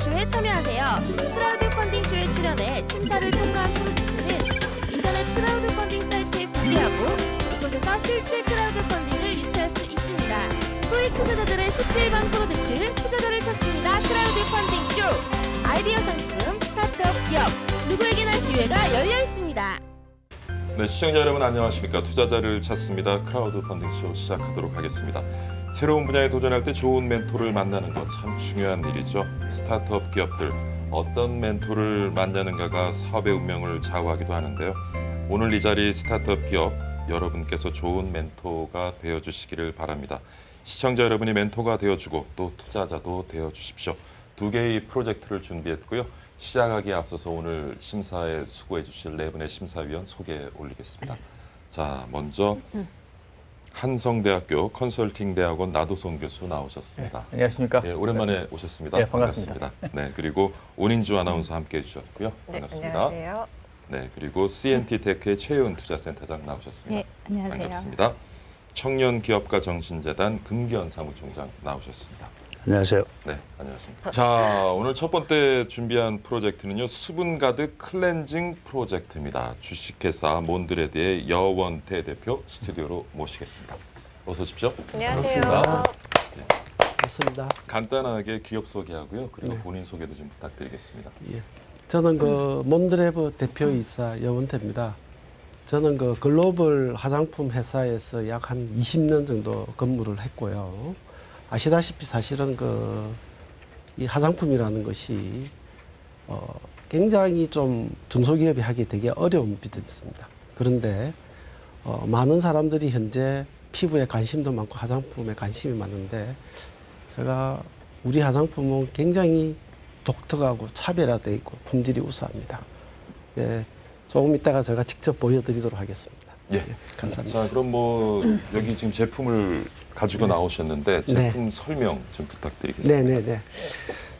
펀딩쇼에 참여하세요. 크라우드 펀딩쇼에 출연해 심사를 통과한 프로젝트는 인터넷 크라우드 펀딩 사이트에 공개하고 이곳에서 실제 크라우드 펀딩을 유치할 수 있습니다. 소액 투자자들의 17번 프로젝트 투자자를 찾습니다. 크라우드 펀딩쇼. 아이디어 상품, 스타트업 기업, 누구에게나 기회가 열려 있습니다. 네, 시청자 여러분 안녕하십니까. 투자자를 찾습니다. 크라우드 펀딩쇼 시작하도록 하겠습니다. 새로운 분야에 도전할 때 좋은 멘토를 만나는 것 참 중요한 일이죠. 스타트업 기업들 어떤 멘토를 만나는가가 사업의 운명을 좌우하기도 하는데요. 오늘 이 자리 스타트업 기업 여러분께서 좋은 멘토가 되어주시기를 바랍니다. 시청자 여러분이 멘토가 되어주고 또 투자자도 되어주십시오. 두 개의 프로젝트를 준비했고요. 시작하기에 앞서서 오늘 심사에 수고해 주실 네 분의 심사위원 소개해 올리겠습니다. 자, 먼저 한성대학교 컨설팅대학원 나도성 교수 나오셨습니다. 네, 안녕하십니까. 예, 오랜만에 오셨습니다. 네, 반갑습니다. 네, 그리고 오인주 아나운서 함께해 주셨고요. 네, 반갑습니다. 안녕하세요. 네, 그리고 CNT테크의 최윤 투자센터장 나오셨습니다. 네, 안녕하세요. 반갑습니다. 청년기업가 정신재단 금기현 사무총장 나오셨습니다. 안녕하세요. 네, 안녕하십니까. 자, 오늘 첫 번째 준비한 프로젝트는요. 수분 가득 클렌징 프로젝트입니다. 주식회사 몬드레드의 여원태 대표 스튜디오로 모시겠습니다. 어서 오십시오. 안녕하세요. 맞습니다. 간단하게 기업 소개하고요. 그리고 네. 본인 소개도 좀 부탁드리겠습니다. 예. 저는 그 몬드레브 대표이사 여원태입니다. 저는 그 글로벌 화장품 회사에서 약 한 20년 정도 근무를 했고요. 아시다시피 사실은 이 화장품이라는 것이 굉장히 좀 중소기업이 하기 되게 어려운 비즈니스입니다. 그런데 많은 사람들이 현재 피부에 관심도 많고 화장품에 관심이 많은데 제가 우리 화장품은 굉장히 독특하고 차별화되어 있고 품질이 우수합니다. 예, 조금 이따가 제가 직접 보여드리도록 하겠습니다. 예. 감사합니다. 자, 그럼 뭐 여기 지금 제품을 가지고 나오셨는데 제품 설명 좀 부탁드리겠습니다. 네네네.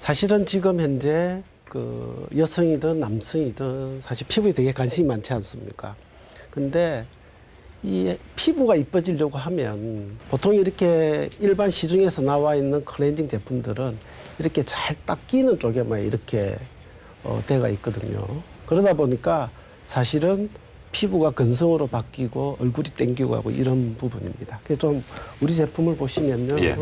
사실은 지금 현재 그 여성이든 남성이든 사실 피부에 되게 관심이 많지 않습니까? 근데 이 피부가 이뻐지려고 하면 보통 이렇게 일반 시중에서 나와 있는 클렌징 제품들은 이렇게 잘 딱 끼는 쪽에만 이렇게 되어 있거든요. 그러다 보니까 사실은 피부가 건성으로 바뀌고 얼굴이 땡기고 하고 이런 부분입니다. 그래서 좀 우리 제품을 보시면요. 예.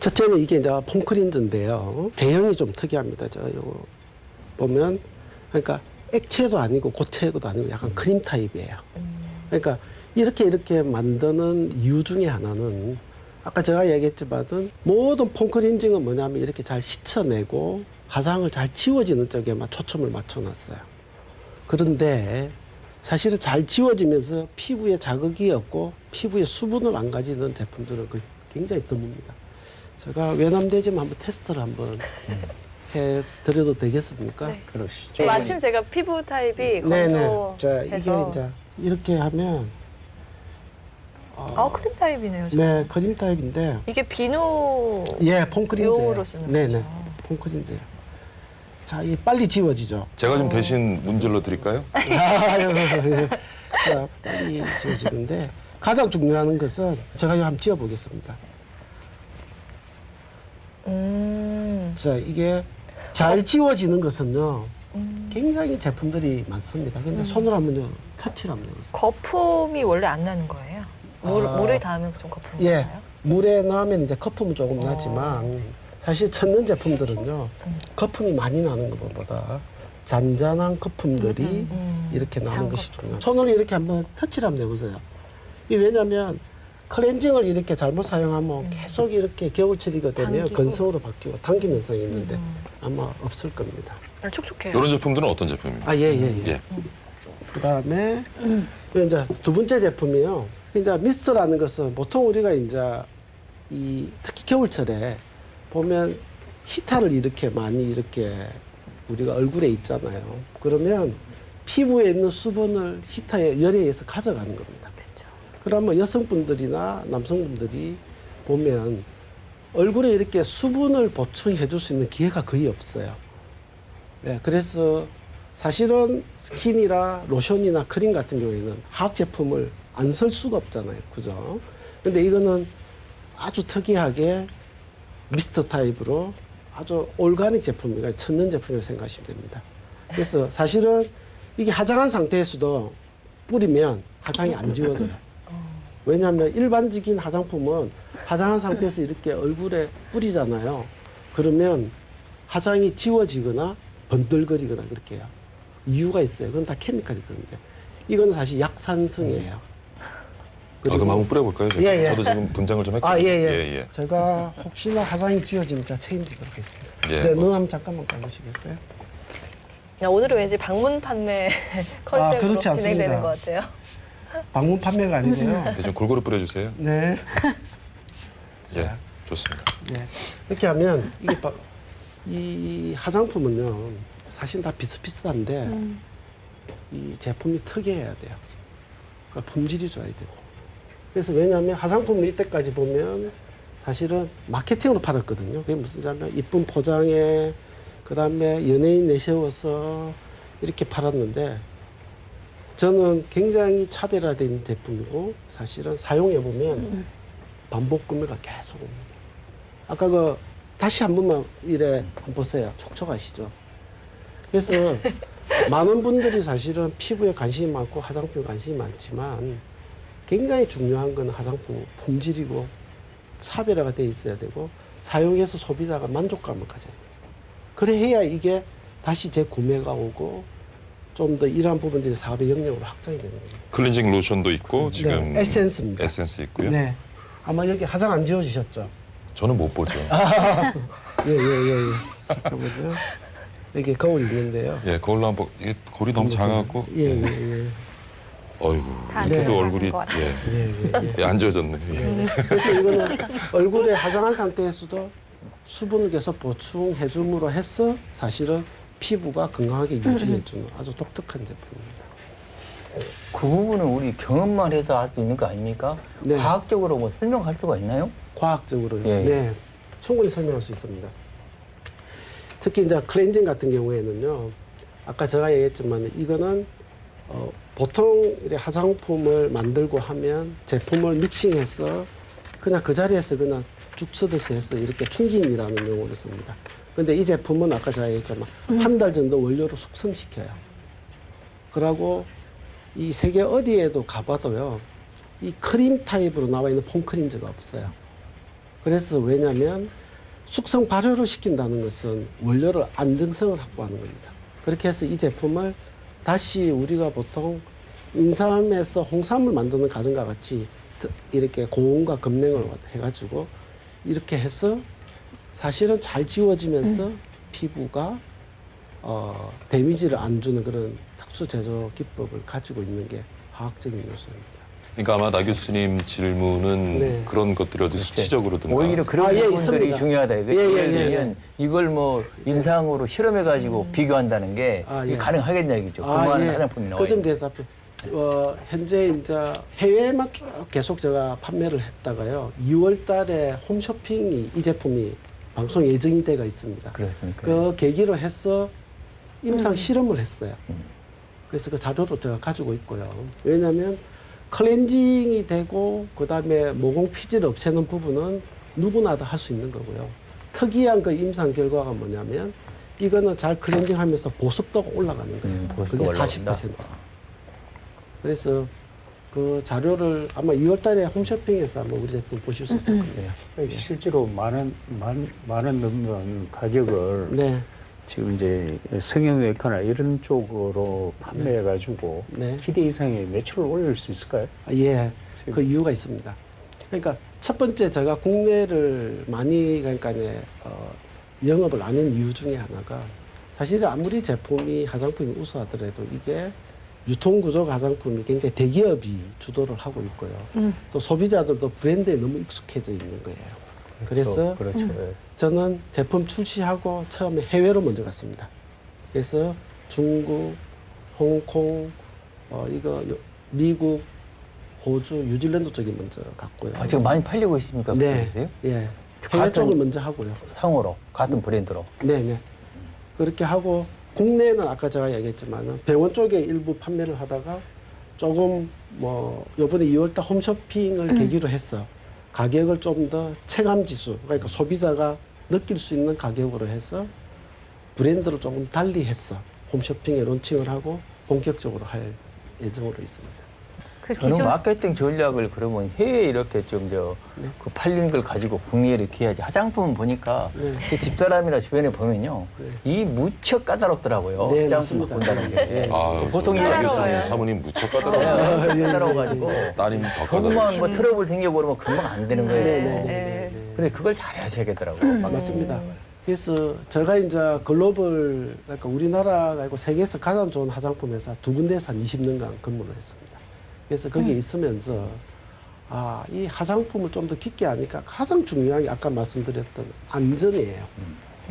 첫째는 이게 이제 폼크린즈인데요. 제형이 좀 특이합니다. 저 요거 보면 그러니까 액체도 아니고 고체도 아니고 약간 크림 타입이에요. 그러니까 이렇게 만드는 이유 중에 하나는 아까 제가 얘기했지만은 모든 폼크린징은 뭐냐면 이렇게 잘 씻어내고 화장을 잘 지워지는 쪽에만 초점을 맞춰놨어요. 그런데 사실은 잘 지워지면서 피부에 자극이 없고 피부에 수분을 안 가지는 제품들은 굉장히 드뭅니다. 제가 외람되지만 한번 테스트를 한번 해드려도 되겠습니까? 네. 그러시죠. 마침 제가 피부 타입이 네네. 건조해서 자, 이게 이제 이렇게 하면 크림 타입이네요. 저거. 네, 크림 타입인데 이게 비누 예, 폼크린즈예요. 용으로 쓰는 네네, 거죠. 폼크린즈. 자, 이 빨리 지워지죠. 제가 좀 대신 문질러 드릴까요? 자, 빨리 지워지는데 가장 중요한 것은 제가 이거 한번 지워보겠습니다. 자, 이게 잘 지워지는 것은요, 굉장히 제품들이 많습니다. 근데 손으로 한번요, 터치를 한번 해보세요. 거품이 원래 안 나는 거예요? 물에 닿으면 좀 거품이 예, 나요? 물에 넣으면 이제 거품은 조금 나지만 사실 천연 제품들은요, 거품이 많이 나는 것보다 잔잔한 거품들이 이렇게 나는 것이 중요해요. 손으로 이렇게 한번 터치를 한번 해보세요. 이게 왜냐면 클렌징을 이렇게 잘못 사용하면 계속 이렇게 겨울철이가 되면 당기고. 건성으로 바뀌고 당김 현상이 있는데 아마 없을 겁니다. 촉촉해요. 이런 제품들은 어떤 제품입니까? 아, 예. 예. 그 다음에 이제 두 번째 제품이요. 이제 미스트라는 것은 보통 우리가 이제 특히 겨울철에 보면 히타를 이렇게 많이 이렇게 우리가 얼굴에 있잖아요. 그러면 피부에 있는 수분을 히타의 열에 의해서 가져가는 겁니다. 그렇죠. 그러면 여성분들이나 남성분들이 보면 얼굴에 이렇게 수분을 보충해 줄 수 있는 기회가 거의 없어요. 네, 그래서 사실은 스킨이나 로션이나 크림 같은 경우에는 화학 제품을 안 쓸 수가 없잖아요. 그죠? 근데 이거는 아주 특이하게 미스트 타입으로 아주 올가닉 제품, 그러니까 천연 제품이라고 생각하시면 됩니다. 그래서 사실은 이게 화장한 상태에서도 뿌리면 화장이 안 지워져요. 왜냐하면 일반적인 화장품은 화장한 상태에서 이렇게 얼굴에 뿌리잖아요. 그러면 화장이 지워지거나 번들거리거나 그렇게 해요. 이유가 있어요. 그건 다 케미칼이 드는데. 이건 사실 약산성이에요. 그럼 한번 뿌려볼까요? 제가? 예, 예. 저도 지금 분장을 좀 했거든요. 아, 예, 예. 예. 제가 혹시나 화장이 지워지면 제가 책임지도록 하겠습니다. 예, 네, 뭐. 눈 한번 잠깐만 감으시겠어요? 야, 오늘은 왠지 방문 판매 컨셉으로 그렇지 않습니다. 진행되는 것 같아요. 방문 판매가 아니고요. 네, 좀 골고루 뿌려주세요. 네. 예, 자. 좋습니다. 네. 이렇게 하면 이게 이 화장품은요 사실 다 비슷비슷한데 이 제품이 특이해야 돼요. 그러니까 품질이 좋아야 되고. 그래서 왜냐하면 화장품을 이때까지 보면 사실은 마케팅으로 팔았거든요. 그게 무슨 말이냐면 이쁜 포장에 그다음에 연예인 내세워서 이렇게 팔았는데 저는 굉장히 차별화된 제품이고 사실은 사용해 보면 반복 구매가 계속 옵니다. 아까 그 다시 한 번만 이래 한번 보세요. 촉촉하시죠? 그래서 많은 분들이 사실은 피부에 관심이 많고 화장품에 관심이 많지만 굉장히 중요한 건 화장품 품질이고 차별화가 돼 있어야 되고 사용해서 소비자가 만족감을 가져야 돼요. 그래야 이게 다시 재구매가 오고 좀 더 이러한 부분들이 사업의 영역으로 확장이 되는 거예요. 클렌징 로션도 있고 지금 네, 에센스입니다. 에센스 있고요. 네. 아마 여기 화장 안 지워지셨죠? 저는 못 보죠. 예. 잠깐만요. 여기 거울 있는데요. 예, 거울로 한번 이게 거울이 너무 작아갖고. 예. 어이구 다 이렇게도 네. 얼굴이 것 같아요. 예, 예. 안 지워졌네. 예. 그래서 이거는 얼굴에 화장한 상태에서도 수분을 계속 보충해 줌으로 해서 사실은 피부가 건강하게 유지해 주는 아주 독특한 제품입니다. 그 부분은 우리 경험만 해서 할 수 있는 거 아닙니까? 네. 과학적으로 뭐 설명할 수가 있나요? 과학적으로요. 예. 네. 충분히 설명할 수 있습니다. 특히 이제 클렌징 같은 경우에는요. 아까 제가 얘기했지만 이거는 보통 이렇게 화장품을 만들고 하면 제품을 믹싱해서 그냥 그 자리에서 그냥 쭉 쓰듯이 해서 이렇게 충긴이라는 용어를 씁니다. 근데 이 제품은 아까 제가 얘기했지만 한 달 정도 원료로 숙성시켜요. 그러고 이 세계 어디에도 가봐도요. 이 크림 타입으로 나와 있는 폼크린저가 없어요. 그래서 왜냐하면 숙성 발효를 시킨다는 것은 원료를 안정성을 확보하는 겁니다. 그렇게 해서 이 제품을 다시 우리가 보통 인삼에서 홍삼을 만드는 과정과 같이 이렇게 고온과 검냉을 해가지고 이렇게 해서 사실은 잘 지워지면서 피부가 데미지를 안 주는 그런 특수 제조 기법을 가지고 있는 게 화학적인 요소입니다. 그러니까 아마 나 교수님 질문은 네. 그런 것들이 어디 수치적으로든가 오히려 그런 예, 부분들이 있습니다. 중요하다. 이거 예, 예를 예. 들면 이걸 뭐 임상으로 실험해가지고 비교한다는 게 예. 이게 가능하겠냐 이거죠. 그만한 화장품이 나와 그 점 있는. 대해서 현재 이제 해외에만 쭉 계속 제가 판매를 했다가요. 2월 달에 홈쇼핑이 이 제품이 방송 예정이 돼가 있습니다. 그렇습니까? 그 계기로 해서 임상 실험을 했어요. 그래서 그 자료를 제가 가지고 있고요. 왜냐하면 클렌징이 되고 그다음에 모공 피지를 없애는 부분은 누구나 다 할 수 있는 거고요. 특이한 그 임상 결과가 뭐냐면 이거는 잘 클렌징하면서 보습도가 올라가는 거예요. 보습도가 그게 40%. 그래서 그 자료를 아마 2월 달에 홈쇼핑에서 아마 우리 제품 보실 수 있을 겁니다. 실제로 많은 넘는 가격을 네. 지금 이제 성형외과나 이런 쪽으로 판매해가지고 네. 기대 이상의 매출을 올릴 수 있을까요? 예, 그 이유가 있습니다. 그러니까 첫 번째 제가 국내를 많이 그러니까 영업을 안 한 이유 중에 하나가 사실 아무리 제품이 화장품이 우수하더라도 이게 유통구조 화장품이 굉장히 대기업이 주도를 하고 있고요. 또 소비자들도 브랜드에 너무 익숙해져 있는 거예요. 그래서 그렇죠. 예. 저는 제품 출시하고 처음에 해외로 먼저 갔습니다. 그래서 중국, 홍콩, 미국, 호주, 뉴질랜드 쪽에 먼저 갔고요. 아, 지금 많이 팔리고 있습니까? 네, 그래요? 예. 해외 같은- 쪽을 먼저 하고요. 상호로 같은 브랜드로. 네. 그렇게 하고 국내는 아까 제가 얘기했지만 병원 쪽에 일부 판매를 하다가 조금 요번에 2월달 홈쇼핑을 계기로 해서 가격을 좀 더 체감 지수, 그러니까 소비자가 느낄 수 있는 가격으로 해서 브랜드를 조금 달리 해서 홈쇼핑에 론칭을 하고 본격적으로 할 예정으로 있습니다. 그 저는 기존 마케팅 전략을 그러면 해외에 이렇게 좀 네. 그 팔린 걸 가지고 국내에 이렇게 해야지. 화장품 보니까 네. 그 집사람이나 주변에 보면요. 네. 이 무척 까다롭더라고요. 네, 화장품 맞습니다. 본다는 게. 네. 아, 보통 박 이거 교수님 까다로워요. 사모님 무척 네, 까다로워요. 무척 예, 예, 까다로워가지고 예, 따님 더 조금만 까다로워. 뭐 트러블 생겨버리면 금방 안 되는 거예요. 네, 네. 네, 네, 네, 네. 근데 그걸 잘 하셔야겠더라고요. 맞습니다. 그래서 제가 이제 글로벌, 그러니까 우리나라가 아니고 세계에서 가장 좋은 화장품 회사 두 군데에서 한 20년간 근무를 했습니다. 그래서 거기에 있으면서 이 화장품을 좀 더 깊게 하니까 가장 중요한 게 아까 말씀드렸던 안전이에요.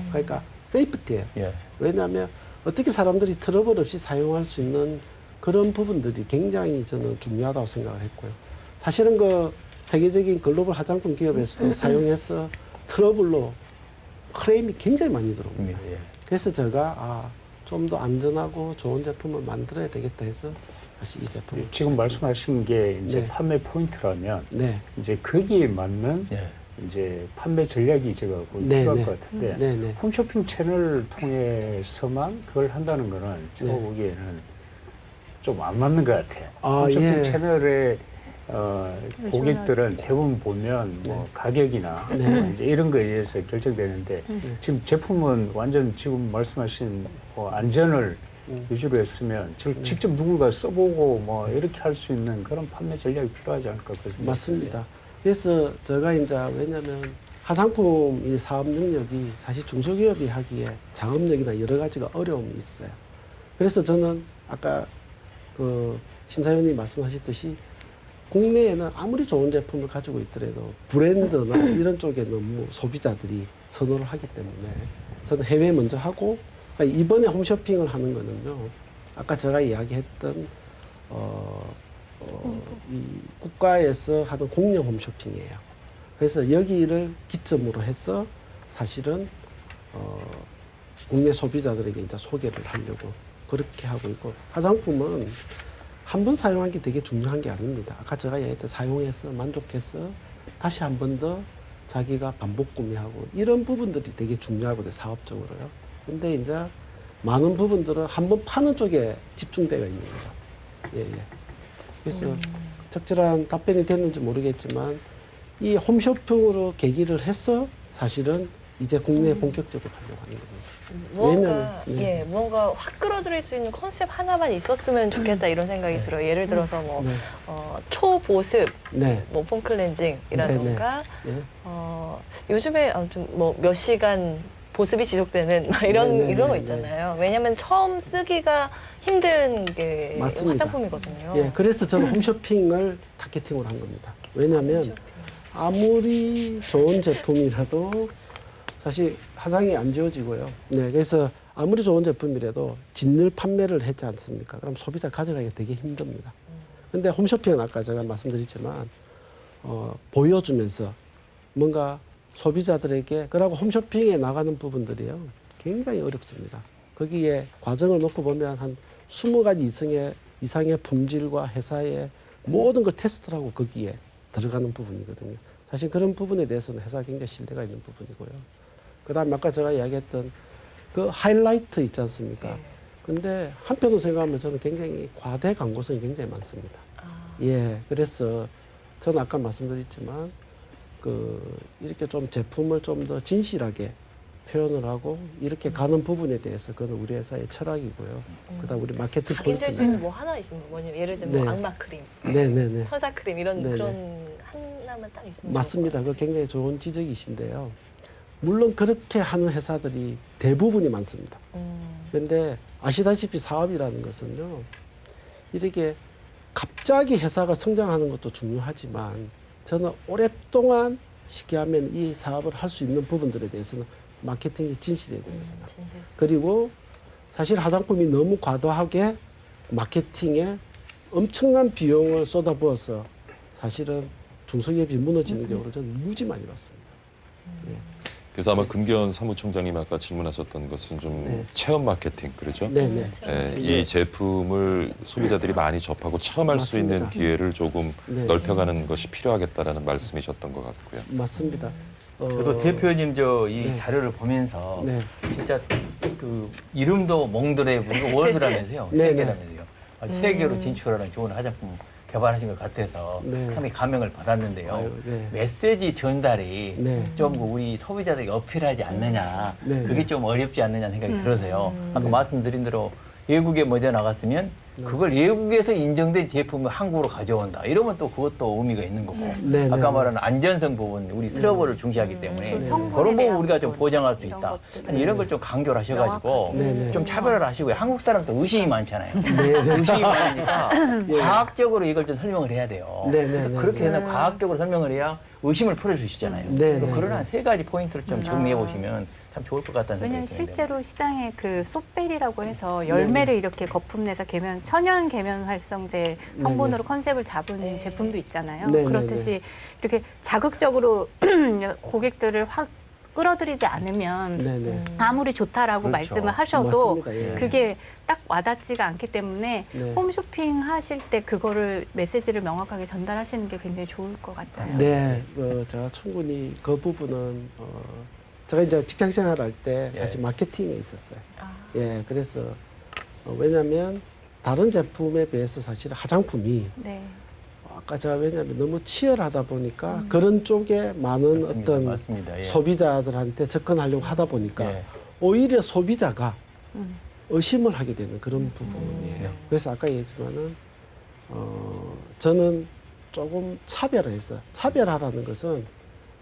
그러니까 세이프티예요. 예. 왜냐하면 어떻게 사람들이 트러블 없이 사용할 수 있는 그런 부분들이 굉장히 저는 중요하다고 생각을 했고요. 사실은 그 세계적인 글로벌 화장품 기업에서도 사용해서 트러블로 클레임이 굉장히 많이 들어옵니다. 예. 그래서 제가 좀 더 안전하고 좋은 제품을 만들어야 되겠다 해서 다시 이 제품을 지금 말씀하신 게 이제 네. 판매 포인트라면 네, 이제 거기에 맞는 예. 이제 판매 전략이 제가 곧 네, 필요할 네. 것 같은데 네, 네. 홈쇼핑 채널을 통해서만 그걸 한다는 거는 제가 네. 보기에는 좀 안 맞는 것 같아요. 아, 홈쇼핑 예. 채널에 고객들은 대부분 보면 뭐 가격이나 네. 이제 이런 거에 의해서 결정되는데 지금 제품은 완전 지금 말씀하신 뭐 안전을 위주로 했으면 직접 누군가 써보고 뭐 이렇게 할 수 있는 그런 판매 전략이 필요하지 않을까 그런 생각이 맞습니다. 그래서 제가 이제 왜냐하면 화장품 이 사업 능력이 사실 중소기업이 하기에 자금력이나 여러 가지가 어려움이 있어요. 그래서 저는 아까 그 심사위원님 말씀하셨듯이 국내에는 아무리 좋은 제품을 가지고 있더라도 브랜드나 이런 쪽에 너무 소비자들이 선호를 하기 때문에 저는 해외 먼저 하고 그러니까 이번에 홈쇼핑을 하는 거는요. 아까 제가 이야기했던 이 국가에서 하는 공영 홈쇼핑이에요. 그래서 여기를 기점으로 해서 사실은 국내 소비자들에게 이제 소개를 하려고 그렇게 하고 있고 화장품은 한 번 사용한 게 되게 중요한 게 아닙니다. 아까 제가 얘기했던 사용해서 만족해서 다시 한 번 더 자기가 반복 구매하고 이런 부분들이 되게 중요하거든요. 사업적으로요. 근데 이제 많은 부분들은 한 번 파는 쪽에 집중되어 있는 거죠. 예, 예. 그래서 적절한 답변이 됐는지 모르겠지만 이 홈쇼핑으로 계기를 해서 사실은 이제 국내에 본격적으로 하려고 하는 겁니다. 무언가 왜냐면, 네. 무언가 확 끌어들일 수 있는 컨셉 하나만 있었으면 좋겠다 이런 생각이 들어요. 예를 들어서 뭐 네. 초보습, 네. 뭐 폼클렌징이라던가 네. 요즘에 아무튼 뭐 몇 시간 보습이 지속되는 막 이런 네, 네, 이런 거 네, 있잖아요. 왜냐하면 처음 쓰기가 힘든 게 맞습니다. 화장품이거든요. 예, 그래서 저는 홈쇼핑을 타겟팅으로 한 겁니다. 왜냐하면 아무리 좋은 제품이라도 사실 화장이 안 지워지고요. 네, 그래서 아무리 좋은 제품이라도 진늘 판매를 했지 않습니까? 그럼 소비자 가져가기가 되게 힘듭니다. 근데 홈쇼핑은 아까 제가 말씀드렸지만 보여주면서 뭔가 소비자들에게 그러고 홈쇼핑에 나가는 부분들이요. 굉장히 어렵습니다. 거기에 과정을 놓고 보면 한 20가지 이상의 품질과 회사의 모든 걸 테스트를 하고 거기에 들어가는 부분이거든요. 사실 그런 부분에 대해서는 회사가 굉장히 신뢰가 있는 부분이고요. 그 다음에 아까 제가 이야기했던 그 하이라이트 있지 않습니까? 근데 한편으로 생각하면 저는 굉장히 과대 광고성이 굉장히 많습니다. 예, 그래서 저는 아까 말씀드렸지만 이렇게 좀 제품을 좀 더 진실하게 표현을 하고 이렇게 가는 부분에 대해서 그건 우리 회사의 철학이고요. 그다음 우리 마케팅 각인될 수 있는 포인트는 뭐 하나 있으면 뭐냐면 예를 들면 네. 뭐 악마 크림, 네네네 천사 크림 이런 네네. 그런 하나만 딱 있으면 맞습니다. 그 굉장히 좋은 지적이신데요. 물론 그렇게 하는 회사들이 대부분이 많습니다. 그런데 아시다시피 사업이라는 것은요, 이렇게 갑자기 회사가 성장하는 것도 중요하지만 저는 오랫동안 쉽게 하면 이 사업을 할 수 있는 부분들에 대해서는 마케팅이 진실해야 된다고 생각합니다. 그리고 사실 화장품이 너무 과도하게 마케팅에 엄청난 비용을 쏟아부어서 사실은 중소기업이 무너지는 경우를 저는 무지 많이 봤습니다. 예. 그래서 아마 금견 사무총장님 아까 질문하셨던 것은 좀 네. 체험 마케팅 그러죠? 네네. 예, 이 제품을 소비자들이 많이 접하고 체험할 수 있는 맞습니다. 기회를 조금 네. 넓혀가는 것이 필요하겠다라는 말씀이셨던 것 같고요. 맞습니다. 저도 대표님 이 네. 자료를 보면서 네. 진짜 그 이름도 몽드레 그리고 월드라면서요. 네, 세계라면서요. 세계로 진출하는 좋은 화장품 개발하신 것 같아서 네. 상당히 감명을 받았는데요. 아유, 네. 메시지 전달이 네. 좀 우리 소비자들에게 어필하지 않느냐, 네. 그게 좀 어렵지 않느냐 생각이 들어서요. 아까 말씀드린 대로 외국에 먼저 나갔으면 그걸 외국에서 인정된 제품을 한국으로 가져온다. 이러면 또 그것도 의미가 있는 거고. 네, 아까 네. 말하는 안전성 부분, 우리 트러블을 중시하기 때문에 네. 그런 부분 우리가 좀 보장할 수 이런 있다. 것들. 아니, 이런 걸 좀 강조를 하셔가지고 네, 네. 좀 차별을 하시고요. 한국 사람도 의심이 많잖아요. 네, 네. 의심이 많으니까 예. 과학적으로 이걸 좀 설명을 해야 돼요. 네, 네, 네, 그렇게 네. 되면 과학적으로 설명을 해야 의심을 풀어주시잖아요. 네, 네, 그런 네. 한 세 가지 포인트를 좀 정리해 보시면 참 좋을 것 같다는 왜냐면 생각이 드는데. 실제로 시장에 그 쏙베리라고 해서 열매를 이렇게 거품 내서 계면 천연 계면 활성제 성분으로 컨셉을 잡은 네. 제품도 있잖아요. 네, 네, 그렇듯이 이렇게 자극적으로 고객들을 확 끌어들이지 않으면 네, 네. 아무리 좋다라고 그렇죠. 말씀을 하셔도 맞습니다. 예. 그게 딱 와닿지가 않기 때문에 네. 홈쇼핑 하실 때 그거를 메시지를 명확하게 전달하시는 게 굉장히 좋을 것 같아요. 네, 제가 충분히 그 부분은 제가 이제 직장 생활할 때 사실 예. 마케팅에 있었어요. 아. 예, 그래서 왜냐하면 다른 제품에 비해서 사실 화장품이 네. 아까 제가 왜냐하면 너무 치열하다 보니까 그런 쪽에 많은 맞습니다. 어떤 맞습니다. 예. 소비자들한테 접근하려고 하다 보니까 예. 오히려 소비자가 음. 의심을 하게 되는 그런 부분이에요. 네. 그래서 아까 얘기했지만은 저는 조금 차별을 했어요. 차별화라는 것은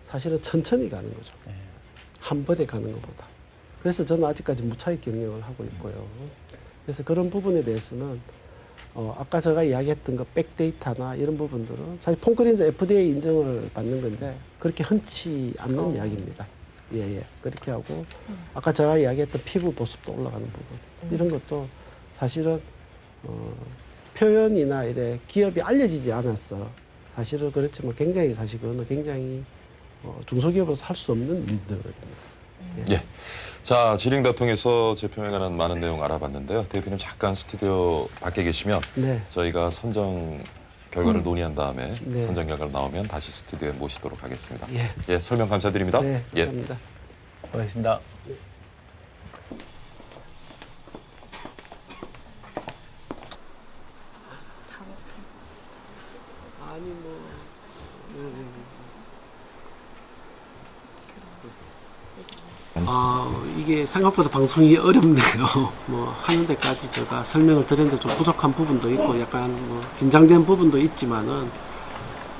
사실은 천천히 가는 거죠. 예. 한 번에 가는 것보다. 그래서 저는 아직까지 무차익 경영을 하고 있고요. 그래서 그런 부분에 대해서는 아까 제가 이야기했던 그 백데이터나 이런 부분들은 사실 폼크린즈 FDA 인정을 받는 건데 그렇게 흔치 않는 이야기입니다. 예, 예. 그렇게 하고 아까 제가 이야기했던 피부 보습도 올라가는 부분 이런 것도 사실은 표현이나 이래 기업이 알려지지 않았어. 사실은 그렇지만 굉장히 사실 그거는 굉장히 중소기업으로서 할 수 없는 일들거든요. 예. 자, 지링다 통해서 제품에 관한 많은 내용 알아봤는데요. 대표님 잠깐 스튜디오 밖에 계시면 네. 저희가 선정 결과를 논의한 다음에 네. 선정 결과가 나오면 다시 스튜디오에 모시도록 하겠습니다. 예. 예, 설명 감사드립니다. 네, 예. 감사합니다. 고맙습니다. 아니 뭐 이게 생각보다 방송이 어렵네요. 뭐 하는 데까지 제가 설명을 드렸는데 좀 부족한 부분도 있고 약간 뭐 긴장된 부분도 있지만은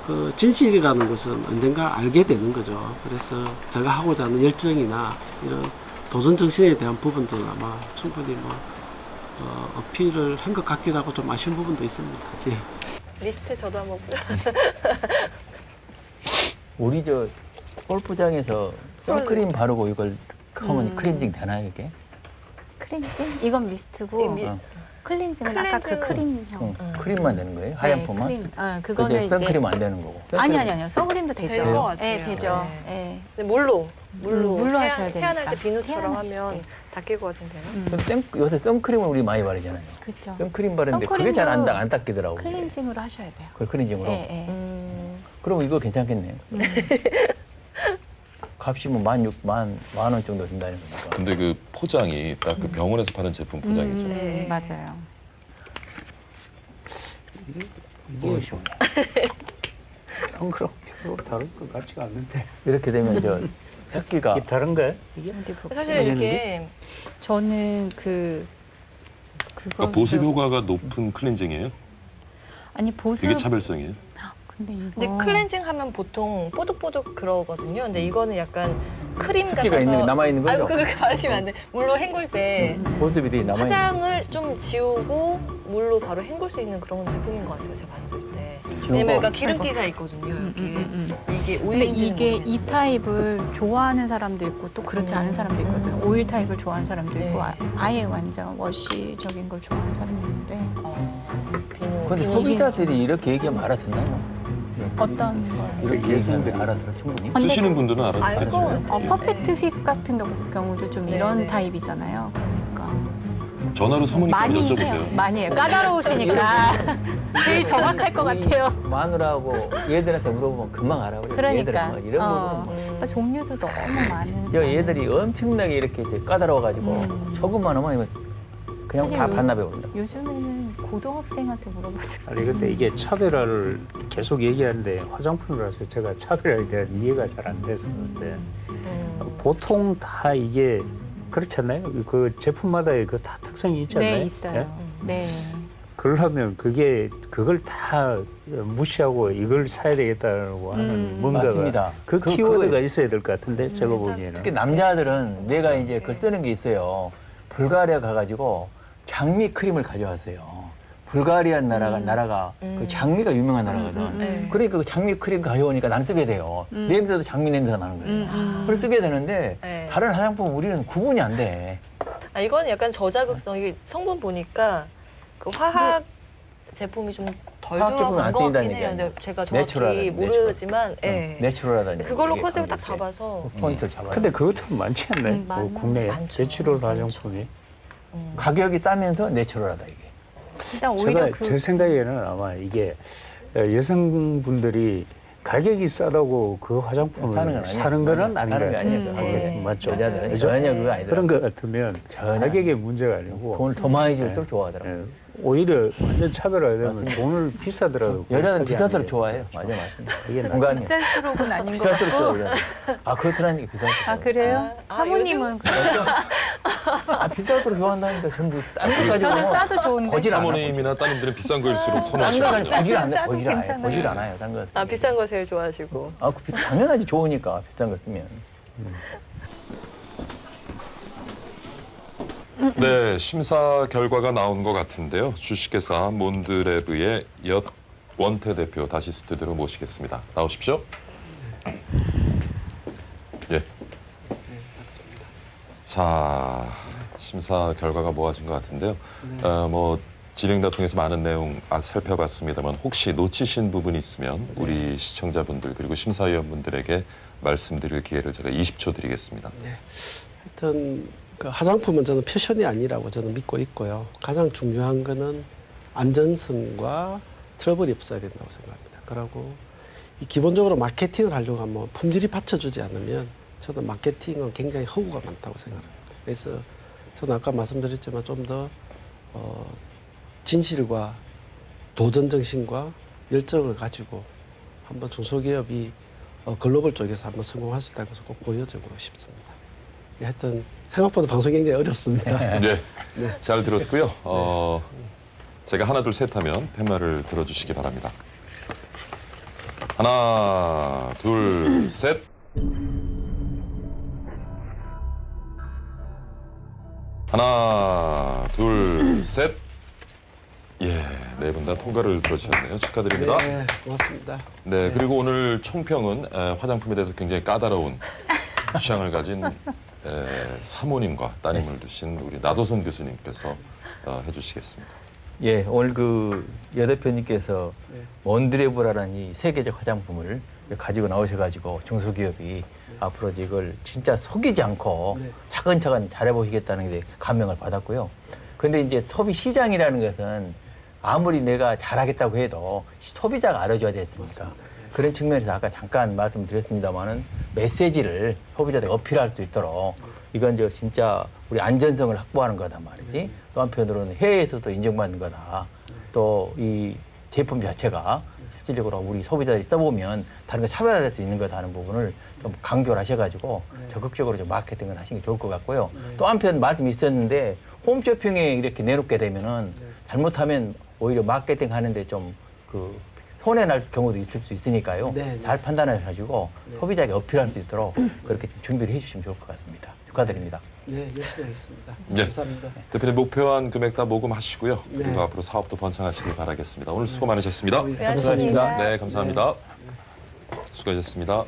그 진실이라는 것은 언젠가 알게 되는 거죠. 그래서 제가 하고자 하는 열정이나 이런 도전 정신에 대한 부분들은 아마 충분히 뭐 어필을 한 것 같기도 하고 좀 아쉬운 부분도 있습니다. 예. 리스트 저도 한번 우리 골프장에서 선크림 바르고 이걸 하면 클렌징 되나요, 이게? 클렌징? 이건 미스트고 어. 클렌징은 아까 그 크림형. 크림만 되는 거예요? 하얀 네, 폼만? 크림. 그제 그거는 이제 선크림 안 되는 거고. 아니요. 선크림도 되죠. 될 것 같아요. 네, 되죠. 네. 네. 근데 물로 물로 하셔야 세안할 때 되니까. 비누처럼 세안하실 하면 때. 닦일 것 같은데요. 그럼 요새 선크림을 우리 많이 바르잖아요. 그렇죠. 선크림 바르는데 그게 잘 안 닦이더라고요. 클렌징으로 하셔야 돼요. 그걸 클렌징으로? 네, 네. 그럼 이거 괜찮겠네요. 값이 뭐 만 원 정도 든다는 거니까. 근데 그 포장이 딱 그 병원에서 파는 제품 포장이죠. 네. 맞아요. 이게 쉬워. 그럼 별로 다른 것 같지가 않는데. 이렇게 되면 습기가 이게 다른 거예요? 이게? 어디 봅시다. 사실 이게 저는 그거 그러니까 보습 효과가 높은 클렌징이에요. 아니 보습 이게 차별성이에요. 근데 이거 근데 클렌징 하면 보통 뽀득뽀득 그러거든요. 근데 이거는 약간 크림 습기가 같아서 남아 있는 거죠? 아이고 그렇게 말하시면 안 돼. 물로 헹굴 때 보습이 되게 남아 있는. 화장을 좀 지우고 물로 바로 헹굴 수 있는 그런 제품인 것 같아요. 제가 봤을 때. 지우고. 왜냐면 약간 기름기가 있거든요. 이게 근데 오일인지 이게 이 타입을 좋아하는 사람도 있고 또 그렇지 않은 사람도 있거든. 오일 타입을 좋아하는 사람도 있고 네. 아예 완전 워시적인 걸 좋아하는 사람도 있는데 근데 소비자들이 이렇게 얘기하면 알아듣나요? 어떤 걸? 이렇게 얘기하면 알아들어 충분히? 근데 쓰시는 분들은 알아듣겠죠. 알고 퍼펙트 휙 같은 경우도 좀 이런 네. 타입이잖아요. 그러니까 전화로 사모님 좀 많이 여쭤보세요. 많이 해요. 까다로우시니까 제일 정확할 것 같아요. 마누라하고 얘들한테 물어보면 금방 알아버려요. 그러니까. 얘들은 뭐 이런 부분은 뭐. 그러니까 종류도 너무 많은. 저 얘들이 엄청나게 이렇게 이제 까다로워가지고 조금만 하면 이거 그냥 사실 다 요- 반납해버린다. 요즘에는 고등학생한테 물어봐도 아니 근데 이게 차별화를 계속 얘기하는데 화장품이라서 제가 차별화에 대한 이해가 잘 안 돼서 그런데 보통 다 이게 그렇지 않나요? 그 제품마다의 그 다 특성이 있지 않나요? 네, 있어요. 네. 그러려면 그걸 다 무시하고 이걸 사야 되겠다고 하는 뭔가가 맞습니다. 그 키워드가 있어야 될 것 같은데 제가 보기에는 특히 남자들은 내가 이제 그걸 뜨는 게 있어요. 불가리아 가가지고 장미 크림을 가져왔어요. 불가리아 나라가 그 장미가 유명한 나라거든. 그러니까 그 장미 크림 가져오니까 나는 쓰게 돼요. 냄새도 장미 냄새가 나는 거예요. 그걸 쓰게 되는데 네. 다른 화장품 우리는 구분이 안 돼. 아, 이건 약간 저자극성이 성분 보니까 그 화학 제품이 좀 덜 화학 제품은 들어간 안 것 같긴 쓰인다는 해요. 얘기야. 근데 제가 내추럴하다, 정확히 모르지만 예. 내추럴하다니. 그걸로 컨셉을 딱 잡아서 포인트를 잡아요. 근데 그것도 많지 않나요? 많아요. 국내에 많죠. 제출을 화장품이 가격이 싸면서 내추럴하다 이게. 일단 오히려 제가 제 생각에는 아마 이게 여성분들이 가격이 싸다고 그 화장품을 사는 건 아니에요. 사는 거는 아닌 것 사는 게 같아요. 아니에요. 네. 맞죠? 여자들은 그죠? 전혀 그거 아니더라고요. 그런 것 같으면 전혀 가격의 문제가 아니고 돈을 더 많이 줄수록 좋아하더라고요. 예, 오히려 완전 차별화되면 맞습니다. 돈을 비싸더라도 여자는 그걸 비쌀수록 사게 안 돼요. 좋아해요. 맞아, 맞습니다. 그게 나- 공간이 비쌀수록은 아닌 것 비쌀수록 같고. 좋아해요. 아, 그렇더라는 게 비쌀수록. 아 그래요? 아, 사모님은 아, 비쌀수록 좋아한다니까 전부 싼 거 저는 가지고 싸도 좋은데. 거짓 안 하고. 사모님이나 따님들은 비싼 거일수록 싼 거 가지고 선호하시거든요. 거짓 안 해. 싸도 거짓 안 해. 괜찮아요. 거짓 안 해요. 싼 거. 아 비싼 거 제일 좋아하시고 아, 그 당연하지. 좋으니까 비싼 거 쓰면. 네, 심사 결과가 나온 것 같은데요. 주식회사 몬드레브의 원태 대표 다시 스튜디오로 모시겠습니다. 나오십시오. 예. 자, 심사 결과가 모아진 것 같은데요. 뭐 진행다 통해서 많은 내용 살펴봤습니다만 혹시 놓치신 부분이 있으면 우리 시청자분들 그리고 심사위원분들에게 말씀드릴 기회를 제가 20초 드리겠습니다. 네. 하여튼 그 화장품은 저는 패션이 아니라고 저는 믿고 있고요. 가장 중요한 거는 안전성과 트러블이 없어야 된다고 생각합니다. 그리고 이 기본적으로 마케팅을 하려고 하면 품질이 받쳐주지 않으면 저는 마케팅은 굉장히 허구가 많다고 생각합니다. 그래서 저는 아까 말씀드렸지만 좀 더 진실과 도전 정신과 열정을 가지고 한번 중소기업이 글로벌 쪽에서 한번 성공할 수 있다는 것을 꼭 보여주고 싶습니다. 예, 하여튼 생각보다 방송이 굉장히 어렵습니다. 네, 잘 들었고요. 제가 하나 둘 셋 하면 팻말을 들어주시기 바랍니다. 하나 둘 셋. 하나 둘 셋. 예, 네 분 다 통과를 들어주셨네요. 축하드립니다. 네, 고맙습니다. 네, 그리고 오늘 총평은 화장품에 대해서 굉장히 까다로운 취향을 가진 사모님과 따님을 두신 우리 나도선 교수님께서 해주시겠습니다. 예, 오늘 그 여 대표님께서 몬드레브라는 이 세계적 화장품을 가지고 나오셔가지고 중소기업이 앞으로 이걸 진짜 속이지 않고 네. 차근차근 잘해보시겠다는 게 감명을 받았고요. 근데 이제 소비 시장이라는 것은 아무리 내가 잘하겠다고 해도 소비자가 알아줘야 됐으니까 그런 측면에서 아까 잠깐 말씀드렸습니다만은 메시지를 소비자들에게 어필할 수 있도록 이건 저 진짜 우리 안전성을 확보하는 거다 말이지. 또 한편으로는 해외에서도 인정받는 거다. 또 이 제품 자체가 실질적으로 우리 소비자들이 써보면 다른 거 차별화될 수 있는 거다 하는 부분을 좀 강조를 하셔가지고 적극적으로 좀 마케팅을 하시는 게 좋을 것 같고요. 또 한편 말씀이 있었는데 홈쇼핑에 이렇게 내놓게 되면은 잘못하면 오히려 마케팅 하는데 좀 그 손해 날 경우도 있을 수 있으니까요. 네. 잘 판단하셔가지고 소비자에게 어필할 수 있도록 그렇게 좀 준비를 해주시면 좋을 것 같습니다. 축하드립니다. 네, 열심히 하겠습니다. 네. 감사합니다. 대표님 목표한 금액 다 모금하시고요. 네. 그리고 앞으로 사업도 번창하시길 바라겠습니다. 오늘 수고 많으셨습니다. 네, 감사합니다. 네, 감사합니다. 수고하셨습니다.